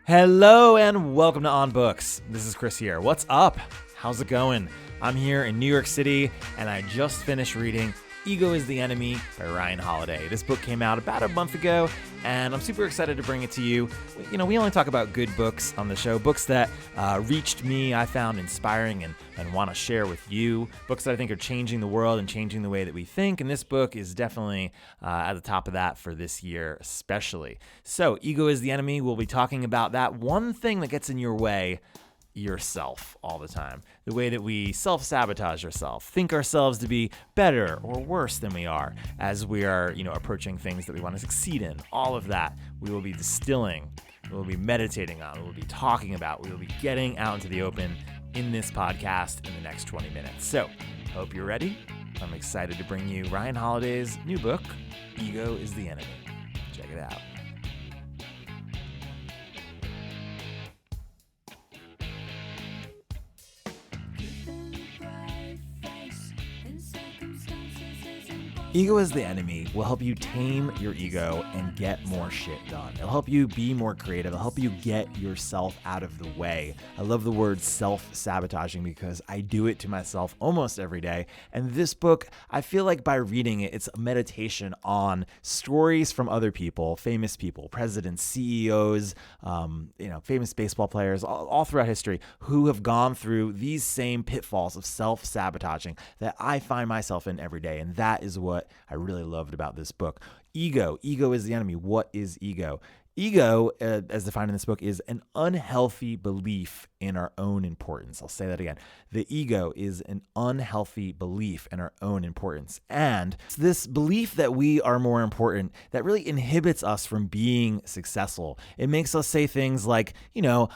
Hello and welcome to On Books. This is Chris here. What's up? How's it going? I'm here in New York City and I just finished reading Ego is the Enemy by Ryan Holiday. This book came out about a month ago and I'm super excited to bring it to you. You know, we only talk about good books on the show, books that reached me, I found inspiring and want to share with you, books that I think are changing the world and changing the way that we think. And this book is definitely at the top of that for this year especially. So Ego is the Enemy. We'll be talking about that one thing that gets in your way, yourself, all the time. The way that we self-sabotage ourselves, think ourselves to be better or worse than we are as we are, approaching things that we want to succeed in. All of that we will be distilling, we will be meditating on, we will be talking about, we will be getting out into the open in this podcast in the next 20 minutes. So, hope you're ready. I'm excited to bring you Ryan Holiday's new book, Ego is the Enemy. Check it out. Ego is the Enemy will help you tame your ego and get more shit done. It'll help you be more creative. It'll help you get yourself out of the way. I love the word self-sabotaging because I do it to myself almost every day. And this book, I feel like by reading it, it's a meditation on stories from other people, famous people, presidents, CEOs, famous baseball players, all throughout history who have gone through these same pitfalls of self-sabotaging that I find myself in every day. And that is what I really loved about this book. Ego is the enemy. What is ego? Ego, as defined in this book, is an unhealthy belief in our own importance. I'll say that again. The ego is an unhealthy belief in our own importance. And it's this belief that we are more important that really inhibits us from being successful. It makes us say things like,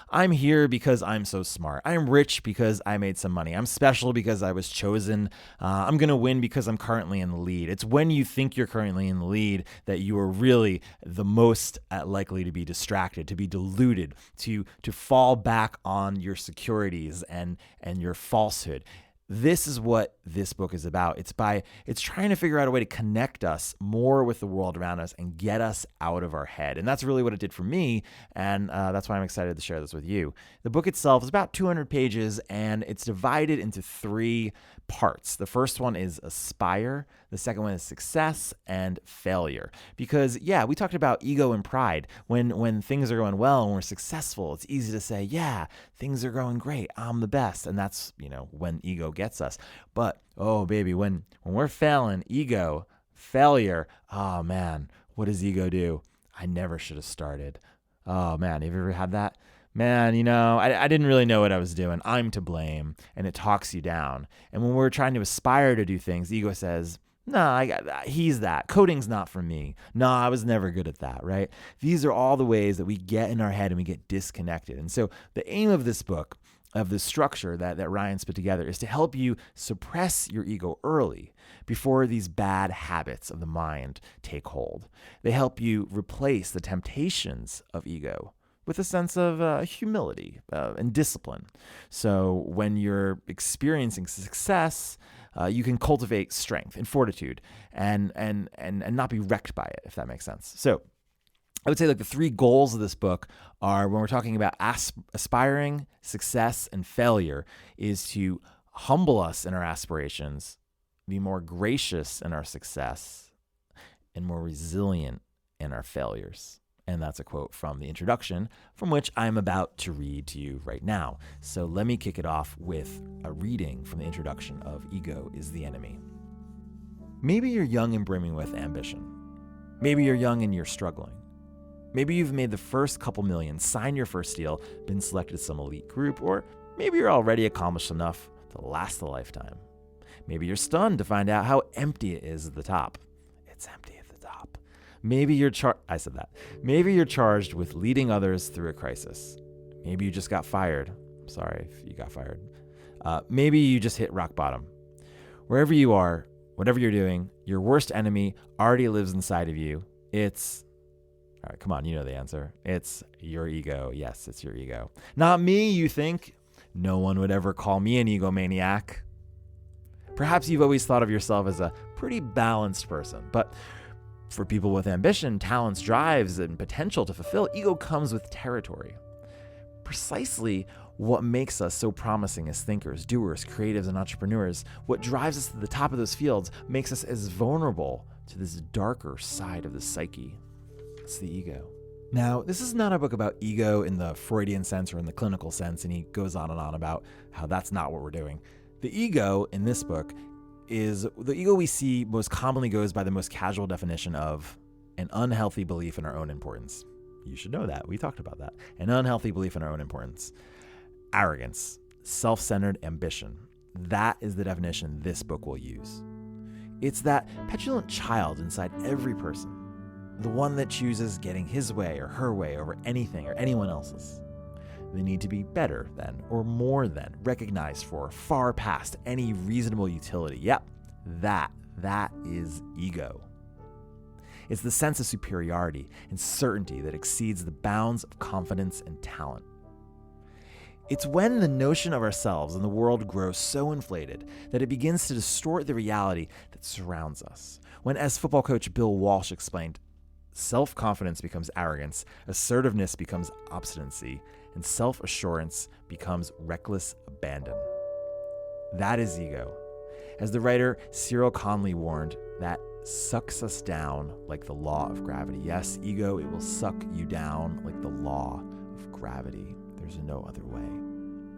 I'm here because I'm so smart. I'm rich because I made some money. I'm special because I was chosen. I'm going to win because I'm currently in the lead. It's when you think you're currently in the lead that you are really the most likely to be distracted, to be deluded, to fall back on your securities and your falsehood. This is what this book is about. It's trying to figure out a way to connect us more with the world around us and get us out of our head. And that's really what it did for me. And that's why I'm excited to share this with you. The book itself is about 200 pages and it's divided into 3 parts. The first one is aspire. The second one is success and failure. Because we talked about ego and pride. When things are going well and we're successful, it's easy to say, things are going great. I'm the best. And that's, when ego gets us. But, oh baby, when we're failing, ego, failure, oh man, what does ego do? I never should have started. Oh man, have you ever had that? Man, I didn't really know what I was doing. I'm to blame. And it talks you down. And when we're trying to aspire to do things, ego says, he's that. Coding's not for me. I was never good at that, right? These are all the ways that we get in our head and we get disconnected. And so the aim of this book, of the structure that Ryan's put together, is to help you suppress your ego early before these bad habits of the mind take hold. They help you replace the temptations of ego with a sense of humility and discipline. So when you're experiencing success, you can cultivate strength and fortitude and not be wrecked by it, if that makes sense. So I would say the 3 goals of this book are, when we're talking about aspiring, success, and failure, is to humble us in our aspirations, be more gracious in our success, and more resilient in our failures. And that's a quote from the introduction, from which I'm about to read to you right now. So let me kick it off with a reading from the introduction of Ego is the Enemy. Maybe you're young and brimming with ambition. Maybe you're young and you're struggling. Maybe you've made the first couple million, signed your first deal, been selected to some elite group, or maybe you're already accomplished enough to last a lifetime. Maybe you're stunned to find out how empty it is at the top. It's empty at the top. Maybe you're Maybe you're charged with leading others through a crisis. Maybe you just got fired. I'm sorry if you got fired. Maybe you just hit rock bottom. Wherever you are, whatever you're doing, your worst enemy already lives inside of you. All right, come on, you know the answer. It's your ego. Yes, it's your ego. Not me, you think. No one would ever call me an egomaniac. Perhaps you've always thought of yourself as a pretty balanced person, but for people with ambition, talents, drives, and potential to fulfill, ego comes with territory. precisely what makes us so promising as thinkers, doers, creatives, and entrepreneurs. What drives us to the top of those fields makes us as vulnerable to this darker side of the psyche. It's the ego. Now, this is not a book about ego in the Freudian sense or in the clinical sense, and he goes on and on about how that's not what we're doing. The ego in this book is the ego we see most commonly goes by the most casual definition of an unhealthy belief in our own importance. You should know that. We talked about that. An unhealthy belief in our own importance. Arrogance, self-centered ambition. That is the definition this book will use. It's that petulant child inside every person, the one that chooses getting his way or her way over anything or anyone else's. They need to be better than or more than, recognized for, far past any reasonable utility. Yep, that is ego. It's the sense of superiority and certainty that exceeds the bounds of confidence and talent. It's when the notion of ourselves and the world grows so inflated that it begins to distort the reality that surrounds us. When, as football coach Bill Walsh explained, self-confidence becomes arrogance, assertiveness becomes obstinacy, and self-assurance becomes reckless abandon. That is ego. As the writer Cyril Conley warned, that sucks us down like the law of gravity. Yes, ego, it will suck you down like the law of gravity. There's no other way.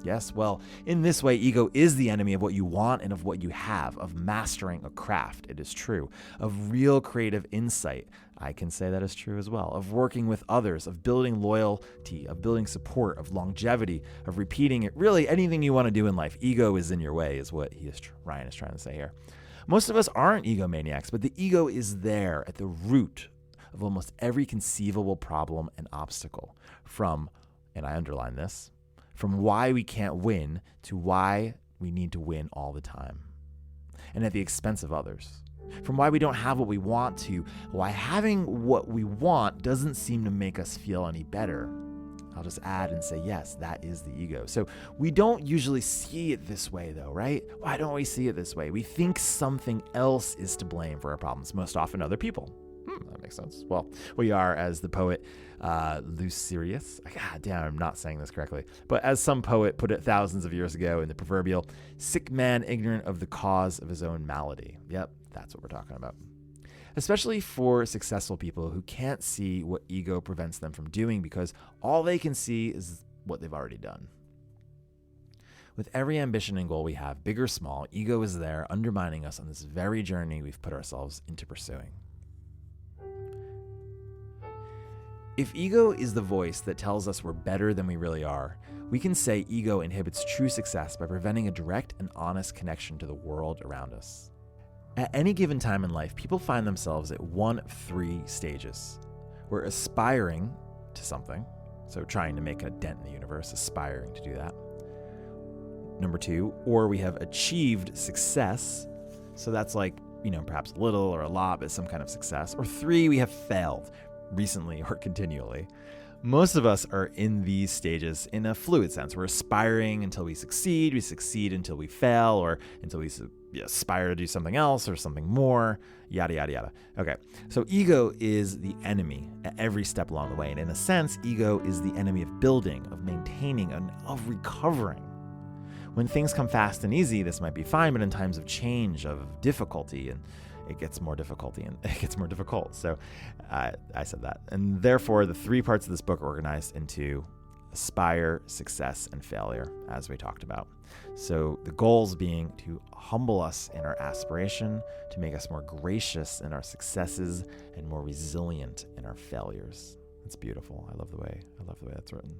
Yes, well, in this way, ego is the enemy of what you want and of what you have, of mastering a craft, it is true, of real creative insight, I can say that is true as well, of working with others, of building loyalty, of building support, of longevity, of repeating it, really anything you want to do in life. Ego is in your way is what Ryan is trying to say here. Most of us aren't egomaniacs, but the ego is there at the root of almost every conceivable problem and obstacle, from, and I underline this, from why we can't win to why we need to win all the time, and at the expense of others. From why we don't have what we want to why having what we want doesn't seem to make us feel any better. I'll just add and say, yes, that is the ego. So we don't usually see it this way, though, right? Why don't we see it this way? We think something else is to blame for our problems, most often other people. That makes sense. Well, we are, as the poet Lucerius, God damn, I'm not saying this correctly, but as some poet put it thousands of years ago in the proverbial, sick man ignorant of the cause of his own malady. Yep, that's what we're talking about. Especially for successful people who can't see what ego prevents them from doing because all they can see is what they've already done. With every ambition and goal we have, big or small, ego is there undermining us on this very journey we've put ourselves into pursuing. If ego is the voice that tells us we're better than we really are, we can say ego inhibits true success by preventing a direct and honest connection to the world around us. At any given time in life, people find themselves at one of three stages. We're aspiring to something, so trying to make a dent in the universe, aspiring to do that. Number two, or we have achieved success, so that's like, perhaps a little or a lot, but some kind of success. Or three, we have failed, recently or continually. Most of us are in these stages in a fluid sense. We're aspiring until we succeed until we fail, or until we aspire to do something else or something more, yada, yada, yada. Okay, so ego is the enemy at every step along the way. And in a sense, ego is the enemy of building, of maintaining, and of recovering. When things come fast and easy, this might be fine, but in times of change, of difficulty, and it gets more difficulty and it gets more difficult. So I said that. And therefore, the three parts of this book are organized into aspire, success, and failure, as we talked about. So the goals being to humble us in our aspiration, to make us more gracious in our successes, and more resilient in our failures. It's beautiful. I love the way that's written.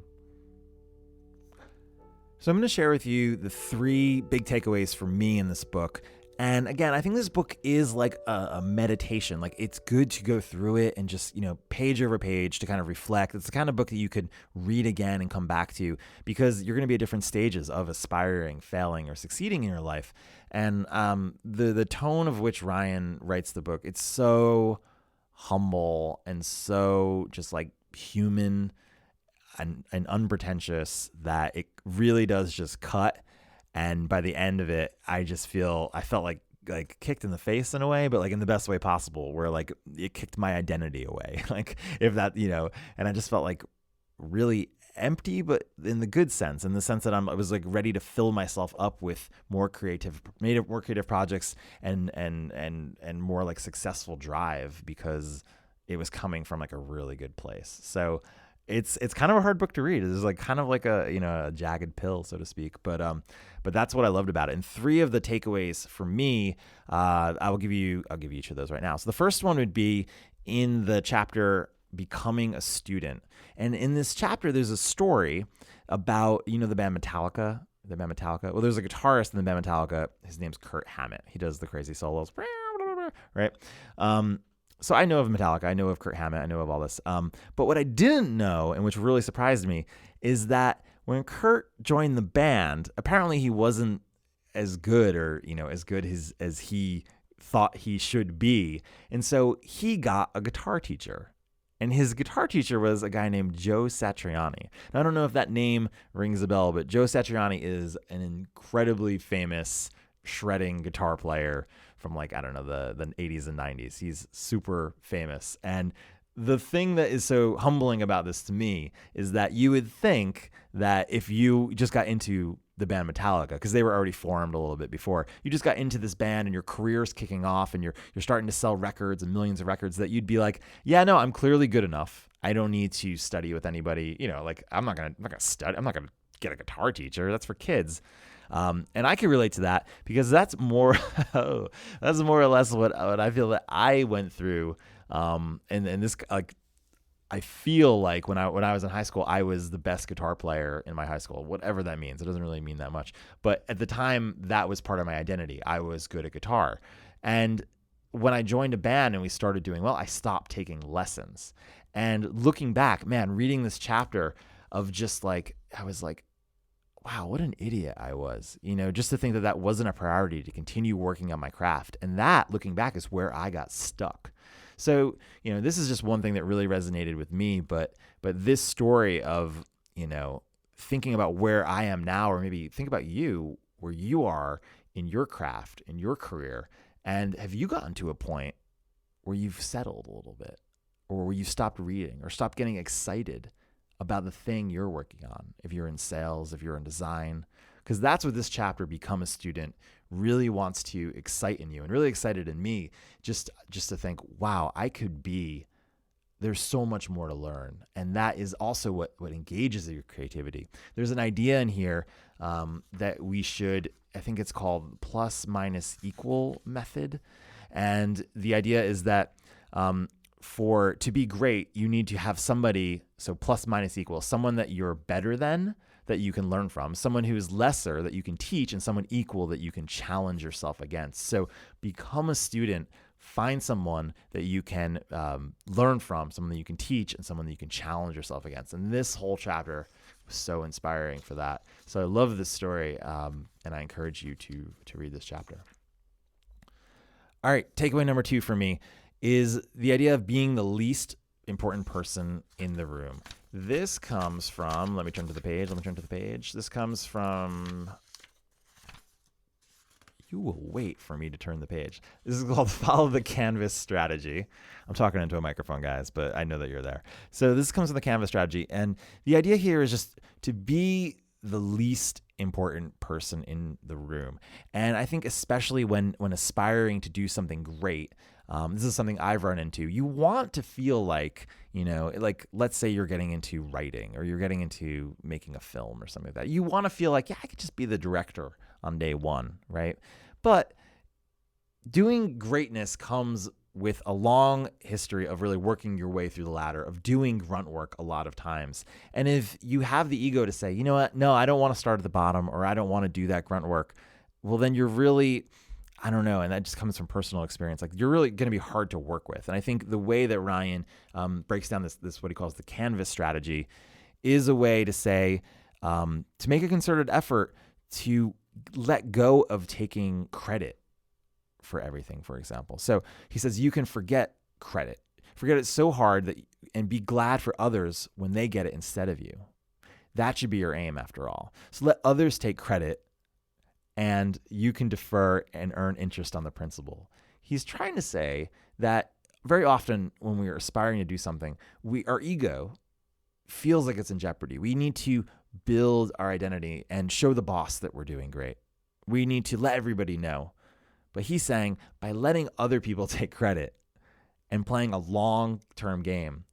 So I'm going to share with you the three big takeaways for me in this book. And again, I think this book is like a meditation. Like, it's good to go through it and just, page over page to kind of reflect. It's the kind of book that you could read again and come back to, because you're going to be at different stages of aspiring, failing, or succeeding in your life. And the tone of which Ryan writes the book, it's so humble and so just like human and unpretentious that it really does just cut. And by the end of it, I felt like kicked in the face in a way, but like in the best way possible, where like it kicked my identity away. Like if that, and I just felt like really empty, but in the good sense, in the sense that I was like ready to fill myself up with more creative projects and more like successful drive, because it was coming from like a really good place. So it's kind of a hard book to read. It's like kind of like a jagged pill, so to speak. But that's what I loved about it. And 3 of the takeaways for me, I'll give you each of those right now. So the first one would be in the chapter Becoming a Student. And in this chapter, there's a story about, the band Metallica. Well, there's a guitarist in the band Metallica. His name's Kirk Hammett. He does the crazy solos, right? So I know of Metallica. I know of Kirk Hammett. I know of all this. But what I didn't know, and which really surprised me, is that when Kurt joined the band, apparently he wasn't as good as he thought he should be. And so he got a guitar teacher. And his guitar teacher was a guy named Joe Satriani. Now, I don't know if that name rings a bell, but Joe Satriani is an incredibly famous shredding guitar player from the 80s and 90s. He's super famous. And the thing that is so humbling about this to me is that you would think that if you just got into the band Metallica, because they were already formed a little bit before, you just got into this band and your career's kicking off and you're starting to sell records and millions of records, that you'd be like, yeah, no, I'm clearly good enough. I don't need to study with anybody. I'm not gonna study. I'm not gonna get a guitar teacher. That's for kids. And I can relate to that, because that's more that's more or less what I feel that I went through. And this, I feel like when I was in high school, I was the best guitar player in my high school, whatever that means. It doesn't really mean that much. But at the time, that was part of my identity. I was good at guitar. And when I joined a band and we started doing well, I stopped taking lessons. And looking back, man, reading this chapter of just I was like, wow, what an idiot I was, just to think that wasn't a priority to continue working on my craft. And that, looking back, is where I got stuck. So, this is just one thing that really resonated with me, but this story of, thinking about where I am now, or maybe think about you, where you are in your craft, in your career, and have you gotten to a point where you've settled a little bit, or where you stopped reading or stopped getting excited about the thing you're working on, if you're in sales, if you're in design? Because that's what this chapter, Become a Student, really wants to excite in you, and really excited in me, just to think, wow, there's so much more to learn. And that is also what engages your creativity. There's an idea in here that we should, I think it's called plus minus equal method. And the idea is that to be great, you need to have somebody, so plus minus equal, someone that you're better than, that you can learn from, someone who is lesser that you can teach, and someone equal that you can challenge yourself against. So become a student, find someone that you can learn from, someone that you can teach, and someone that you can challenge yourself against. And this whole chapter was so inspiring for that. So I love this story, and I encourage you to read this chapter. All right, takeaway number 2 for me is the idea of being the least important person in the room. This comes from, let me turn to the page. This comes from, you will wait for me to turn the page. This is called Follow the Canvas Strategy. I'm talking into a microphone, guys, but I know that you're there. So this comes from the Canvas Strategy. And the idea here is just to be the least important person in the room. And I think especially when aspiring to do something great, this is something I've run into. You want to feel like, let's say you're getting into writing, or you're getting into making a film or something like that. You want to feel like, yeah, I could just be the director on day one, right? But doing greatness comes with a long history of really working your way through the ladder, of doing grunt work a lot of times. And if you have the ego to say, you know what, no, I don't want to start at the bottom, or I don't want to do that grunt work, well, then you're really, I don't know, and that just comes from personal experience. You're really going to be hard to work with. And I think the way that Ryan breaks down this what he calls the canvas strategy is a way to say, to make a concerted effort to let go of taking credit for everything, for example. So he says you can forget credit. Forget it so hard and be glad for others when they get it instead of you. That should be your aim, after all. So let others take credit, and you can defer and earn interest on the principal. He's trying to say that very often when we are aspiring to do something, our ego feels like it's in jeopardy. We need to build our identity and show the boss that we're doing great. We need to let everybody know. But he's saying by letting other people take credit and playing a long-term game,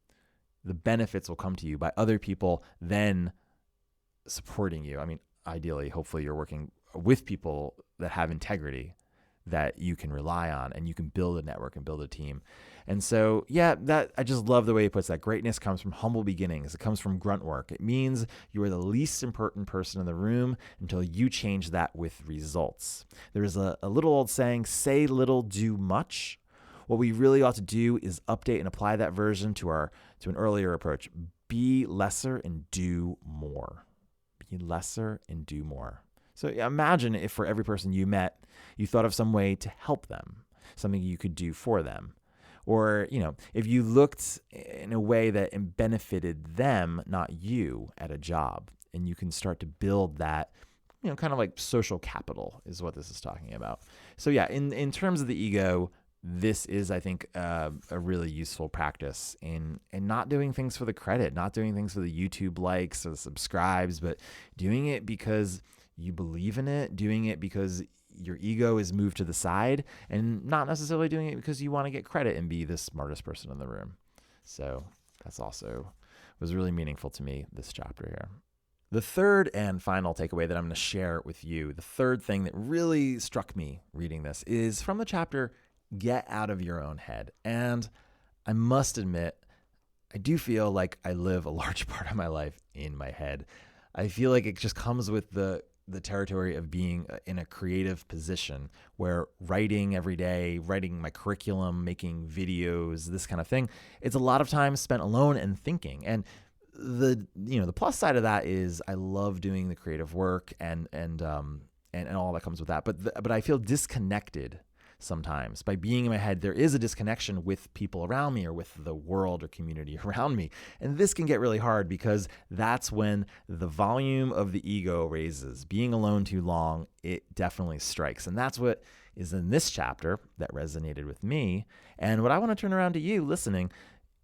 the benefits will come to you by other people then supporting you. I mean, ideally, hopefully you're working with people that have integrity that you can rely on, and you can build a network and build a team. And so, that I just love the way he puts that. Greatness comes from humble beginnings. It comes from grunt work. It means you are the least important person in the room until you change that with results. There's a little old saying, say little, do much. What we really ought to do is update and apply that version to an earlier approach. Be lesser and do more. Be lesser and do more. So imagine if for every person you met, you thought of some way to help them, something you could do for them. Or, if you looked in a way that benefited them, not you, at a job, and you can start to build that, kind of like social capital is what this is talking about. So in terms of the ego, this is, I think, a really useful practice in not doing things for the credit, not doing things for the YouTube likes or the subscribes, but doing it because you believe in it, doing it because your ego is moved to the side, and not necessarily doing it because you want to get credit and be the smartest person in the room. So that's also was really meaningful to me, this chapter here. The third and final takeaway that I'm going to share with you, the third thing that really struck me reading this, is from the chapter, Get Out of Your Own Head. And I must admit, I do feel like I live a large part of my life in my head. I feel like it just comes with the territory of being in a creative position where writing every day, writing my curriculum, making videos, this kind of thing, it's a lot of time spent alone and thinking. And the plus side of that is I love doing the creative work and all that comes with that. But I feel disconnected sometimes. By being in my head, there is a disconnection with people around me or with the world or community around me. And this can get really hard because that's when the volume of the ego raises. Being alone too long, it definitely strikes. And that's what is in this chapter that resonated with me. And what I want to turn around to you listening,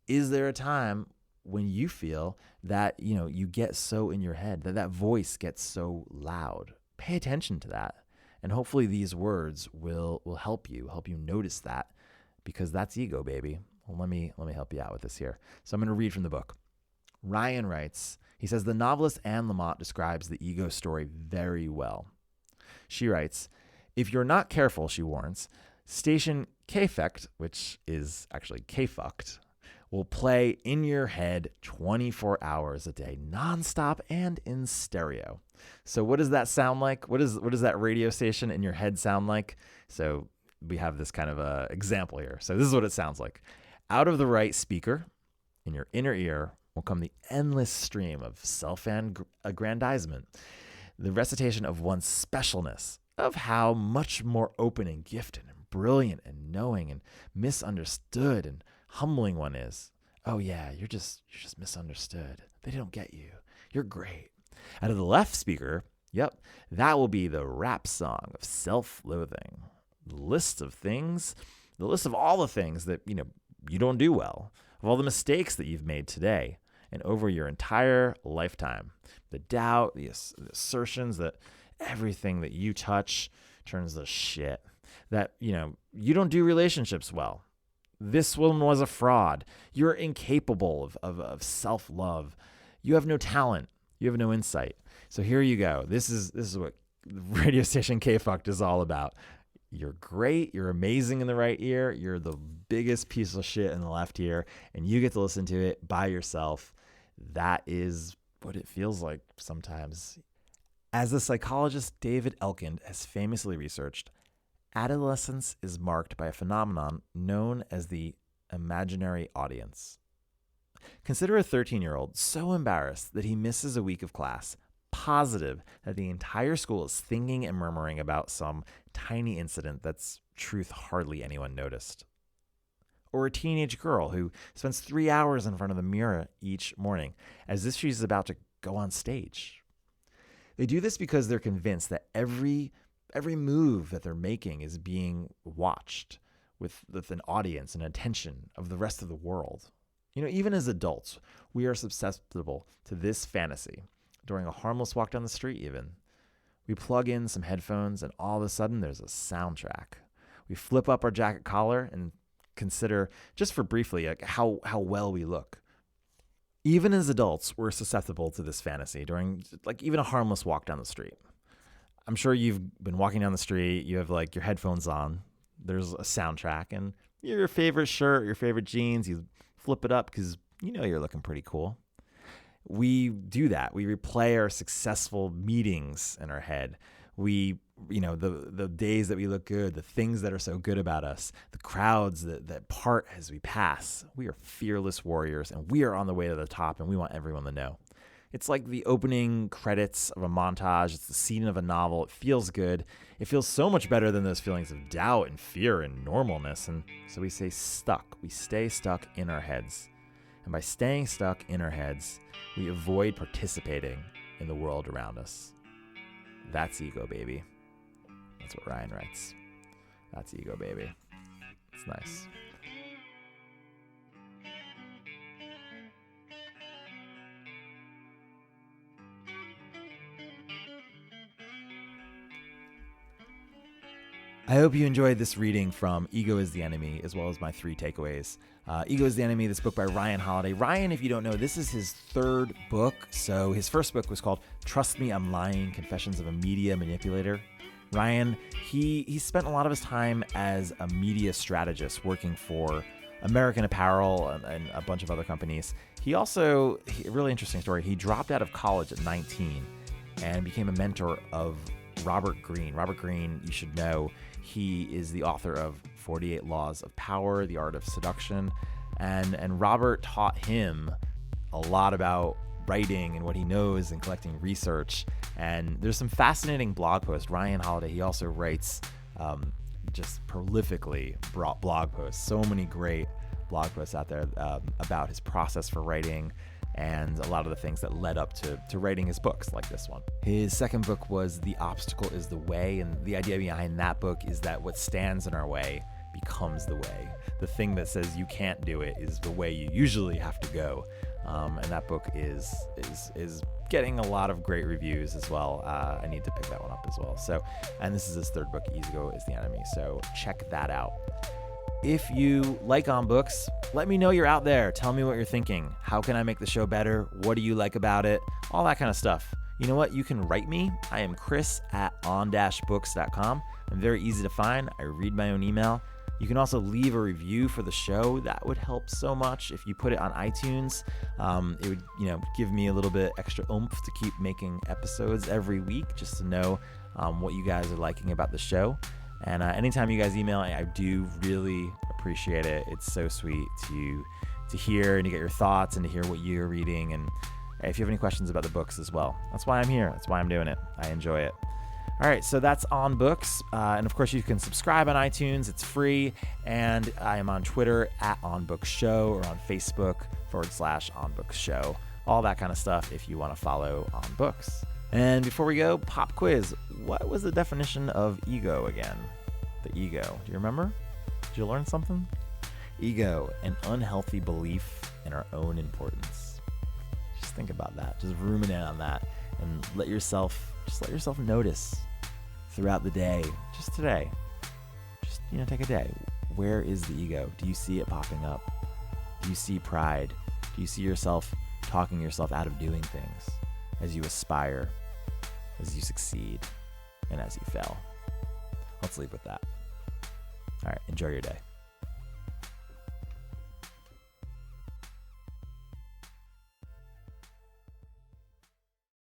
is there a time when you feel that, you get so in your head, that voice gets so loud? Pay attention to that. And hopefully these words will help you notice that, because that's ego, baby. Well, let me help you out with this here. So I'm going to read from the book. Ryan writes, he says, the novelist Anne Lamott describes the ego story very well. She writes, if you're not careful, she warns, station K-fect, which is actually K-fucked, will play in your head 24 hours a day, nonstop and in stereo. So what does that sound like? What does that radio station in your head sound like? So we have this kind of a example here. So this is what it sounds like. Out of the right speaker, in your inner ear, will come the endless stream of self-aggrandizement, the recitation of one's specialness, of how much more open and gifted and brilliant and knowing and misunderstood and humbling one is. Oh yeah, you're just misunderstood. They don't get you. You're great. Out of the left speaker, that will be the rap song of self-loathing. The list of all the things that, you don't do well, of all the mistakes that you've made today and over your entire lifetime. The doubt, the assertions that everything that you touch turns to shit. That, you don't do relationships well. This woman was a fraud. You're incapable of self-love. You have no talent. You have no insight. So here you go. This is what radio station K-fucked is all about. You're great. You're amazing in the right ear. You're the biggest piece of shit in the left ear, and you get to listen to it by yourself. That is what it feels like sometimes. As the psychologist David Elkind has famously researched, adolescence is marked by a phenomenon known as the imaginary audience. Consider a 13-year-old so embarrassed that he misses a week of class, positive that the entire school is thinking and murmuring about some tiny incident that's truth hardly anyone noticed. Or a teenage girl who spends 3 hours in front of the mirror each morning as if she's about to go on stage. They do this because they're convinced that every move that they're making is being watched with an audience and attention of the rest of the world. Even as adults, we are susceptible to this fantasy. During a harmless walk down the street, even. We plug in some headphones, and all of a sudden, there's a soundtrack. We flip up our jacket collar and consider, just for briefly, how well we look. Even as adults, we're susceptible to this fantasy during even a harmless walk down the street. I'm sure you've been walking down the street, you have your headphones on, there's a soundtrack, and your favorite shirt, your favorite jeans, you flip it up because you're looking pretty cool. We do that. We replay our successful meetings in our head. We, the days that we look good, the things that are so good about us, the crowds that part as we pass. We are fearless warriors, and we are on the way to the top, and we want everyone to know. It's like the opening credits of a montage. It's the scene of a novel. It feels good. It feels so much better than those feelings of doubt and fear and normalness. And so we stay stuck. We stay stuck in our heads. And by staying stuck in our heads, we avoid participating in the world around us. That's ego, baby. That's what Ryan writes. That's ego, baby. It's nice. I hope you enjoyed this reading from Ego is the Enemy, as well as my 3 takeaways. Ego is the Enemy, this book by Ryan Holiday. Ryan, if you don't know, this is his 3rd book. So his first book was called Trust Me, I'm Lying, Confessions of a Media Manipulator. Ryan, he spent a lot of his time as a media strategist working for American Apparel and a bunch of other companies. He also, a really interesting story, he dropped out of college at 19 and became a mentor of Robert Greene. Robert Greene, you should know, he is the author of 48 Laws of Power, The Art of Seduction, and Robert taught him a lot about writing and what he knows and collecting research. And there's some fascinating blog posts. Ryan Holiday, he also writes just prolifically blog posts. So many great blog posts out there about his process for writing and a lot of the things that led up to writing his books like this one. His second book was The Obstacle is the Way, and the idea behind that book is that what stands in our way becomes the way. The thing that says you can't do it is the way you usually have to go. And that book is getting a lot of great reviews as well. I need to pick that one up as well. So, and this is his 3rd book, Ego is the Enemy. So check that out. If you like On Books, let me know you're out there. Tell me what you're thinking. How can I make the show better? What do you like about it? All that kind of stuff. You know what? You can write me. I am Chris at on-books.com. I'm very easy to find. I read my own email. You can also leave a review for the show. That would help so much if you put it on iTunes. It would, give me a little bit extra oomph to keep making episodes every week, just to know what you guys are liking about the show. And anytime you guys email, I do really appreciate it. It's so sweet to hear and to get your thoughts and to hear what you're reading. And if you have any questions about the books as well, that's why I'm here. That's why I'm doing it. I enjoy it. All right, so that's On Books. And of course, you can subscribe on iTunes. It's free. And I am on Twitter at On Books Show or on Facebook /On Books Show. All that kind of stuff if you want to follow On Books. And before we go, pop quiz. What was the definition of ego again? The ego. Do you remember? Did you learn something? Ego, an unhealthy belief in our own importance. Just think about that. Just ruminate on that and let yourself notice throughout the day. Just today. Just, take a day. Where is the ego? Do you see it popping up? Do you see pride? Do you see yourself talking yourself out of doing things as you aspire, as you succeed, and as you fail? Let's leave with that. All right, enjoy your day.